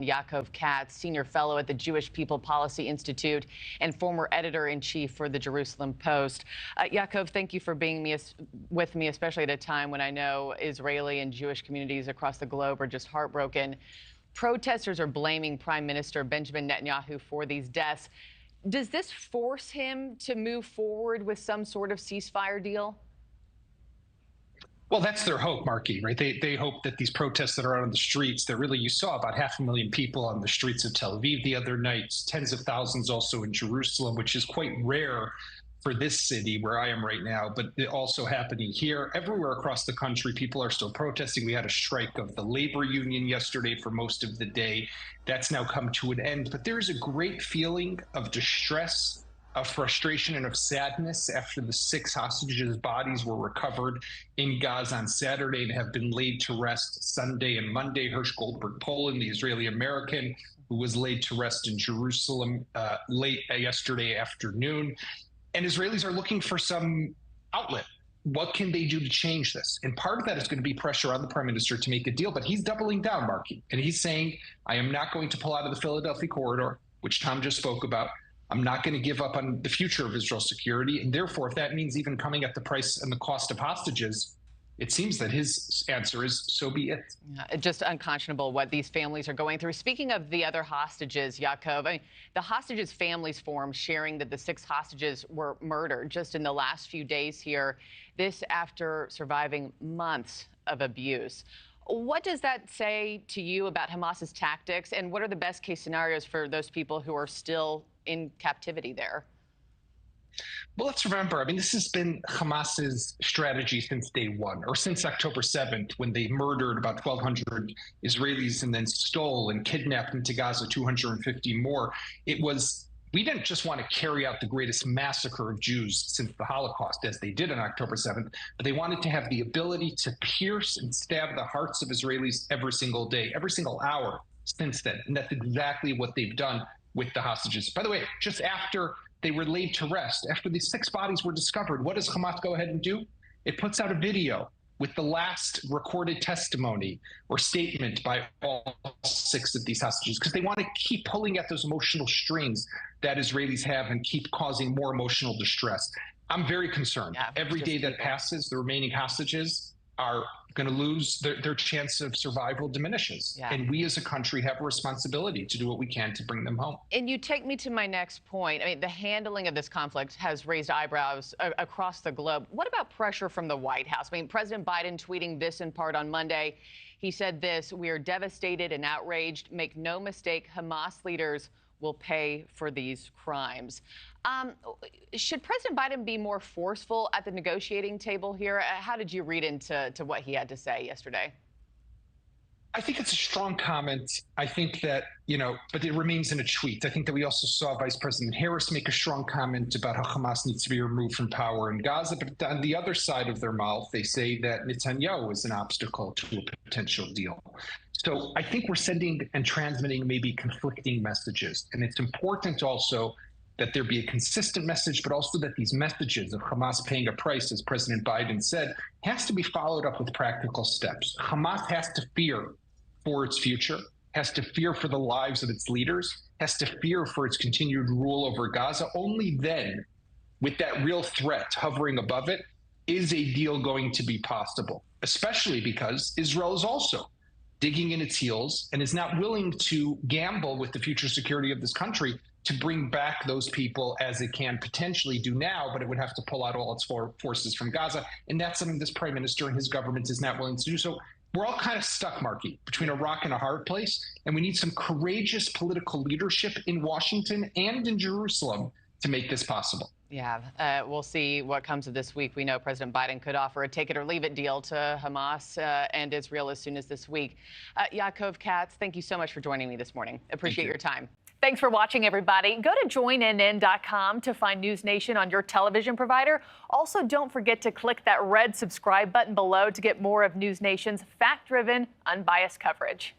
Yaakov Katz, senior fellow at the Jewish People Policy Institute and former editor-in-chief for the Jerusalem Post. Yaakov, thank you for being with me, especially at a time when I know Israeli and Jewish communities across the globe are just heartbroken. Protesters are blaming Prime Minister Benjamin Netanyahu for these deaths. Does this force him to move forward with some sort of ceasefire deal? Well, that's their hope, Markie, right? They hope that these protests that are out on the streets, that really, you saw about 500,000 people on the streets of Tel Aviv the other night, tens of thousands also in Jerusalem, which is quite rare for this city where I am right now, but also happening here. Everywhere across the country, people are still protesting. We had a strike of the labor union yesterday for most of the day. That's now come to an end. But there is a great feeling of distress, of frustration, and of sadness after the 6 hostages' bodies were recovered in Gaza on Saturday and have been laid to rest Sunday and Monday. Hersh Goldberg-Polin, the Israeli-American, who was laid to rest in Jerusalem late yesterday afternoon. And Israelis are looking for some outlet. What can they do to change this? And part of that is going to be pressure on the prime minister to make a deal. But he's doubling down, Markie, and he's saying, I am not going to pull out of the Philadelphia corridor, which Tom just spoke about. I'm not going to give up on the future of Israel's security. And therefore, if that means even coming at the price and the cost of hostages, it seems that his answer is, so be it. Just unconscionable what these families are going through. Speaking of the other hostages, Yaakov, I mean, the hostages' families forum sharing that the 6 hostages were murdered just in the last few days here. This after surviving months of abuse. What does that say to you about Hamas's tactics, and what are the best case scenarios for those people who are still in captivity there? Well, let's remember, I mean, this has been Hamas's strategy since day one, or since October 7th, when they murdered about 1,200 Israelis and then stole and kidnapped into Gaza 250 more. It was, we didn't just want to carry out the greatest massacre of Jews since the Holocaust, as they did on October 7th, but they wanted to have the ability to pierce and stab the hearts of Israelis every single day, every single hour since then. And that's exactly what they've done with the hostages. By the way, just after they were laid to rest, after these 6 bodies were discovered, what does Hamas go ahead and do? It puts out a video with the last recorded testimony or statement by all 6 of these hostages, because they want to keep pulling at those emotional strings that Israelis have and keep causing more emotional distress. I'm very concerned. Every day that passes, the remaining hostages are going to lose, their chance of survival diminishes. And we as a country have a responsibility to do what we can to bring them home. And you take me to my next point. I mean, the handling of this conflict has raised eyebrows across the globe. What about pressure from the White House? I mean, President Biden tweeting this in part on Monday. He said this: "We are devastated and outraged. Make no mistake, Hamas leaders will pay for these crimes." Should President Biden be more forceful at the negotiating table here? How did you read into what he had to say yesterday? I think it's a strong comment. I think that, but it remains in a tweet. I think that we also saw Vice President Harris make a strong comment about how Hamas needs to be removed from power in Gaza. But on the other side of their mouth, they say that Netanyahu is an obstacle to a potential deal. So I think we're sending and transmitting maybe conflicting messages. And it's important also that there be a consistent message, but also that these messages of Hamas paying a price, as President Biden said, has to be followed up with practical steps. Hamas has to fear for its future, has to fear for the lives of its leaders, has to fear for its continued rule over Gaza. Only then, with that real threat hovering above it, is a deal going to be possible, especially because Israel is also digging in its heels and is not willing to gamble with the future security of this country to bring back those people as it can potentially do now, but it would have to pull out all its forces from Gaza. And that's something this prime minister and his government is not willing to do. So we're all kind of stuck, Markie, between a rock and a hard place. And we need some courageous political leadership in Washington and in Jerusalem to make this possible. Yeah, we'll see what comes of this week. We know President Biden could offer a take-it-or-leave-it deal to Hamas and Israel as soon as this week. Yaakov Katz, thank you so much for joining me this morning. Appreciate your time. Thanks for watching, everybody. Go to joinnn.com to find NewsNation on your television provider. Also, don't forget to click that red subscribe button below to get more of NewsNation's fact-driven, unbiased coverage.